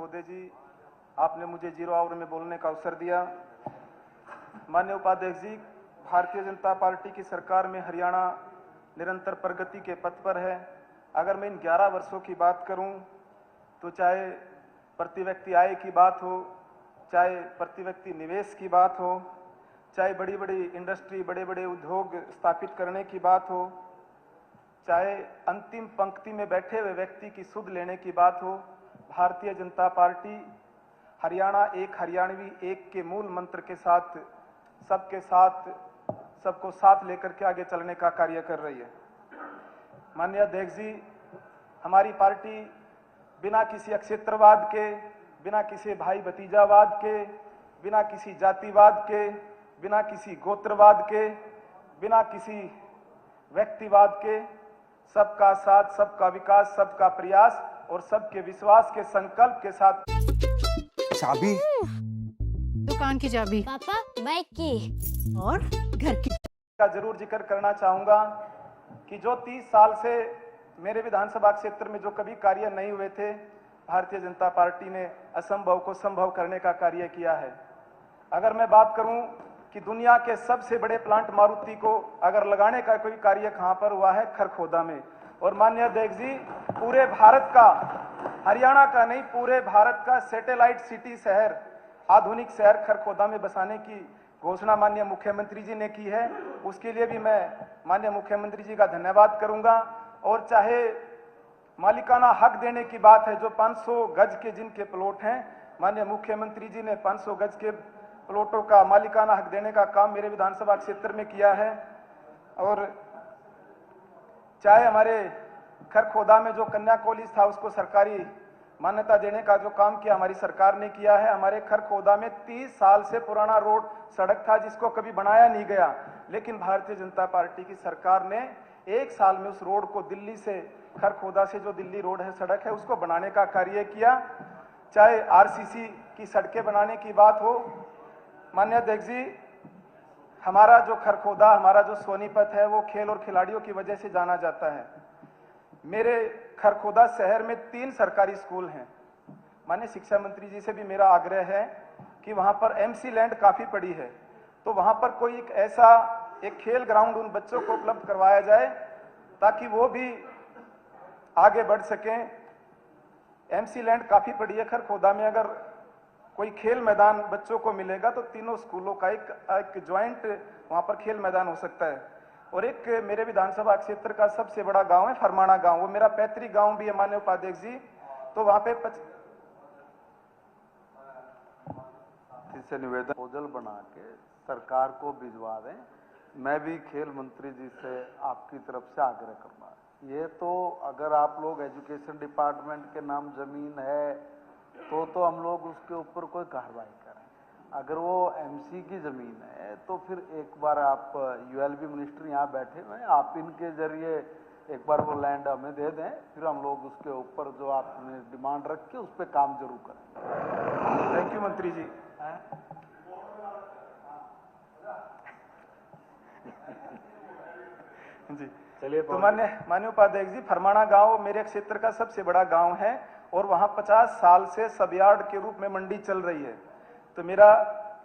महोदय जी, आपने मुझे 0 आवर में बोलने का अवसर दिया। माननीय उपाध्यक्ष जी, भारतीय जनता पार्टी की सरकार में हरियाणा निरंतर प्रगति के पथ पर है। अगर मैं इन 11 वर्षों की बात करूं तो चाहे प्रति व्यक्ति आय की बात हो, चाहे प्रति व्यक्ति निवेश की बात हो, चाहे बड़ी बड़ी इंडस्ट्री, बड़े बड़े उद्योग स्थापित करने की बात हो, चाहे अंतिम पंक्ति में बैठे हुए व्यक्ति की सुध लेने की बात हो, भारतीय जनता पार्टी हरियाणा एक हरियाणवी एक के मूल मंत्र के साथ सबके साथ सबको साथ लेकर के आगे चलने का कार्य कर रही है। माननीय अध्यक्ष जी, हमारी पार्टी बिना किसी अक्षेत्रवाद के, बिना किसी भाई भतीजावाद के, बिना किसी जातिवाद के, बिना किसी गोत्रवाद के, बिना किसी व्यक्तिवाद के, सबका साथ, सबका विकास, सबका प्रयास और सबके विश्वास के संकल्प के साथ। चाबी, दुकान की चाबी, पापा बाइक की, और घर की का जरूर जिक्र करना चाहूंगा कि जो 30 साल से मेरे विधानसभा क्षेत्र में जो कभी कार्य नहीं हुए थे, भारतीय जनता पार्टी ने असंभव को संभव करने का कार्य किया है। अगर मैं बात करूं कि दुनिया के सबसे बड़े प्लांट मारुति को अगर लगाने का कोई कार्य कहां पर हुआ है, खरखोदा में। और माननीय अध्यक्ष जी, पूरे भारत का, हरियाणा का नहीं, पूरे भारत का सैटेलाइट सिटी शहर, आधुनिक शहर खरखोदा में बसाने की घोषणा माननीय मुख्यमंत्री जी ने की है। उसके लिए भी मैं माननीय मुख्यमंत्री जी का धन्यवाद करूंगा। और चाहे मालिकाना हक देने की बात है, जो 500 गज के जिनके प्लॉट हैं, माननीय मुख्यमंत्री जी ने 500 गज के प्लॉटों का मालिकाना हक देने का काम मेरे विधानसभा क्षेत्र में किया है। और चाहे हमारे खरखोदा में जो कन्या कॉलेज था उसको सरकारी मान्यता देने का जो काम किया हमारी सरकार ने किया है। हमारे खरखोदा में 30 साल से पुराना रोड सड़क था जिसको कभी बनाया नहीं गया, लेकिन भारतीय जनता पार्टी की सरकार ने 1 साल में उस रोड को, दिल्ली से खरखोदा से जो दिल्ली रोड है, सड़क है, उसको बनाने का कार्य किया। चाहे आरसीसी की सड़कें बनाने की बात हो, माननीय अध्यक्ष जी, हमारा जो खरखोदा, हमारा जो सोनीपत है, वो खेल और खिलाड़ियों की वजह से जाना जाता है। मेरे खरखोदा शहर में 3 सरकारी स्कूल हैं। माननीय शिक्षा मंत्री जी से भी मेरा आग्रह है कि वहां पर एमसी लैंड काफी पड़ी है, तो वहां पर कोई एक ऐसा एक खेल ग्राउंड उन बच्चों को उपलब्ध करवाया जाए ताकि वो भी आगे बढ़ सकें। एमसी लैंड काफी पड़ी है खरखोदा में, अगर कोई खेल मैदान बच्चों को मिलेगा तो तीनों स्कूलों का एक ज्वाइंट वहां पर खेल मैदान हो सकता है। और एक मेरे विधानसभा क्षेत्र का सबसे बड़ा गांव है फरमाना गांव, वो मेरा पैतृक गांव भी है माननीय उपाध्यक्ष जी। तो वहां पे से निवेदन प्रपोजल बना के सरकार को भिजवा दें। मैं भी खेल मंत्री जी से आपकी तरफ से आग्रह करूंगा। ये तो अगर आप लोग एजुकेशन डिपार्टमेंट के नाम जमीन है तो हम लोग उसके ऊपर कोई कार्रवाई करें। अगर वो एमसी की जमीन है तो फिर एक बार आप यूएलबी मिनिस्टर यहाँ बैठे हुए हैं, आप इनके जरिए एक बार वो लैंड हमें दे दें, फिर हम लोग उसके ऊपर जो आपने डिमांड रखी उस पर काम जरूर करें। थैंक यू मंत्री जी। जी चलिए, तो माननीय उपाध्यक्ष जी, फरमाना गांव मेरे क्षेत्र का सबसे बड़ा गांव है और वहां 50 साल से सबयार्ड के रूप में मंडी चल रही है। तो मेरा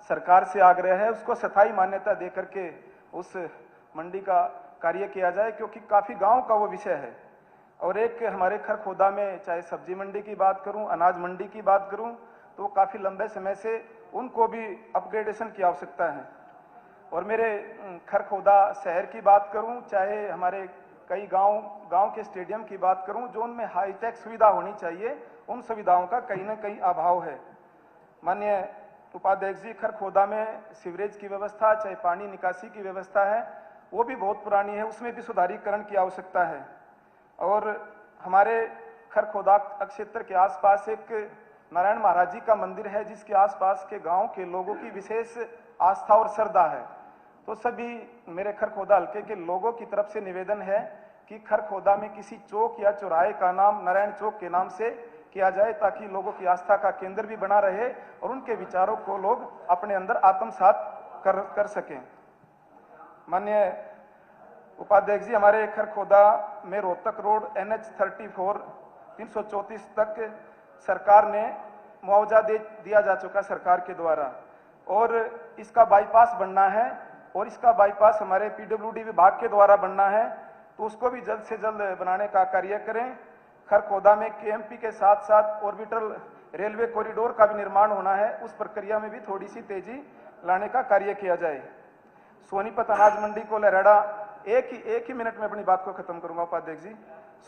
सरकार से आग्रह है उसको स्थायी मान्यता देकर के उस मंडी का कार्य किया जाए, क्योंकि काफी गांव का वो विषय है। और एक हमारे खरखोदा में चाहे सब्जी मंडी की बात करूं, अनाज मंडी की बात करूं, तो काफी लंबे समय से उनको भी अपग्रेडेशन की आवश्यकता है। और मेरे खरखोदा शहर की बात करूं, चाहे हमारे कई गांव के स्टेडियम की बात करूं, जो उनमें हाईटेक सुविधा होनी चाहिए, उन सुविधाओं का कहीं ना कहीं अभाव है। माननीय उपाध्यक्ष जी, खरखोदा में सीवरेज की व्यवस्था, चाहे पानी निकासी की व्यवस्था है, वो भी बहुत पुरानी है, उसमें भी सुधारीकरण की आवश्यकता है। और हमारे खरखोदा क्षेत्र के आसपास एक नारायण महाराज जी का मंदिर है, जिसके आसपास के गांव के लोगों की विशेष आस्था और श्रद्धा है। तो सभी मेरे खरखोदा हल्के के लोगों की तरफ से निवेदन है कि खरखोदा में किसी चौक या चौराहे का नाम नारायण चौक के नाम से किया जाए, ताकि लोगों की आस्था का केंद्र भी बना रहे और उनके विचारों को लोग अपने अंदर आत्मसात कर सकें। माननीय उपाध्यक्ष जी, हमारे खरखोदा में रोहतक रोड NH 34 334 तक सरकार ने मुआवजा दिया जा चुका सरकार के द्वारा, और इसका बाईपास बनना है और इसका बाईपास हमारे पीडब्ल्यूडी विभाग के द्वारा बनना है, तो उसको भी जल्द से जल्द बनाने का कार्य करें। खरखोदा में केएमपी के साथ साथ ऑर्बिटल रेलवे कॉरिडोर का भी निर्माण होना है, उस प्रक्रिया में भी थोड़ी सी तेजी लाने का कार्य किया जाए। सोनीपत अनाज मंडी को लहराड़ा, एक ही मिनट में अपनी बात को खत्म करूंगा उपाध्यक्ष जी।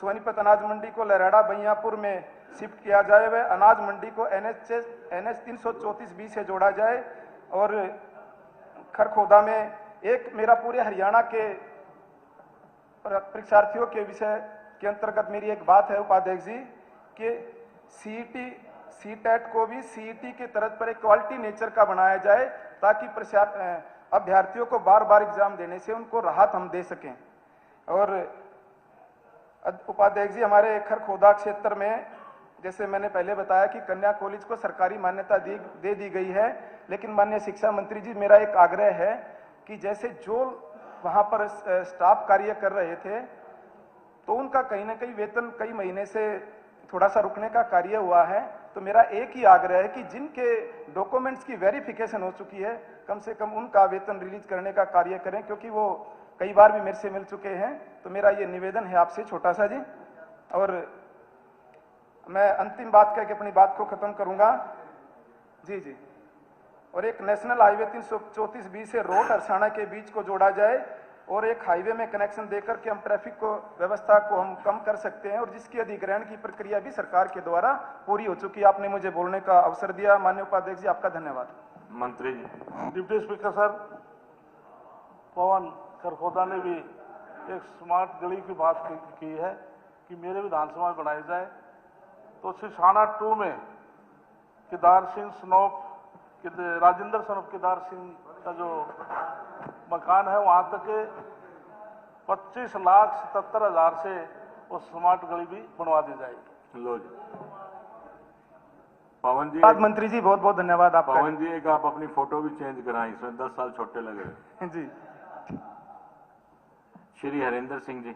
सोनीपत अनाज मंडी को लहराड़ा बहियापुर में शिफ्ट किया जाए, वह अनाज मंडी को NH 334B से जोड़ा जाए, और खरखोदा में एक मेरा पूरे हरियाणा के परीक्षार्थियों के विषय के अंतर्गत मेरी एक बात है उपाध्यक्ष जी कि सीटेट को भी सीईटी के तर्ज पर एक क्वालिटी नेचर का बनाया जाए, ताकि अभ्यर्थियों को बार बार एग्जाम देने से उनको राहत हम दे सकें। और उपाध्यक्ष जी, हमारे खरखोदा क्षेत्र में जैसे मैंने पहले बताया कि कन्या कॉलेज को सरकारी मान्यता दे दी गई है, लेकिन माननीय शिक्षा मंत्री जी, मेरा एक आग्रह है कि जैसे जो वहां पर स्टाफ कार्य कर रहे थे तो उनका कहीं ना कहीं वेतन कई महीने से थोड़ा सा रुकने का कार्य हुआ है, तो मेरा एक ही आग्रह है कि जिनके डॉक्यूमेंट्स की वेरिफिकेशन हो चुकी है, कम से कम उनका वेतन रिलीज करने का कार्य करें, क्योंकि वो कई बार भी मेरे से मिल चुके हैं। तो मेरा ये निवेदन है आपसे छोटा सा जी, और मैं अंतिम बात कह के अपनी बात को खत्म करूंगा जी। और एक नेशनल हाईवे 334B से रोड हरसाणा के बीच को जोड़ा जाए, और एक हाईवे में कनेक्शन देकर के हम ट्रैफिक को व्यवस्था को हम कम कर सकते हैं, और जिसकी अधिग्रहण की प्रक्रिया भी सरकार के द्वारा पूरी हो चुकी है। आपने मुझे बोलने का अवसर दिया, माननीय उपाध्यक्ष जी, आपका धन्यवाद। मंत्री जी। डिप्टी स्पीकर सर, पवन खरखोदा ने भी एक स्मार्ट गली की बात की है कि मेरे विधानसभा में बनाई जाए, तो सिसाना 2 में केदार सिंह स्नोप राजेंद्र सनोप केदार सिंह का जो मकान है, वहां तक 25,77,000 से वो स्मार्ट गली भी बनवा दी जाएगी। लो जी। पवन जी, मंत्री जी बहुत बहुत धन्यवाद आपका। पवन जी, एक आप अपनी फोटो भी चेंज कराएं, इसमें 10 साल छोटे लग रहे। जी। श्री हरेंद्र सिंह जी।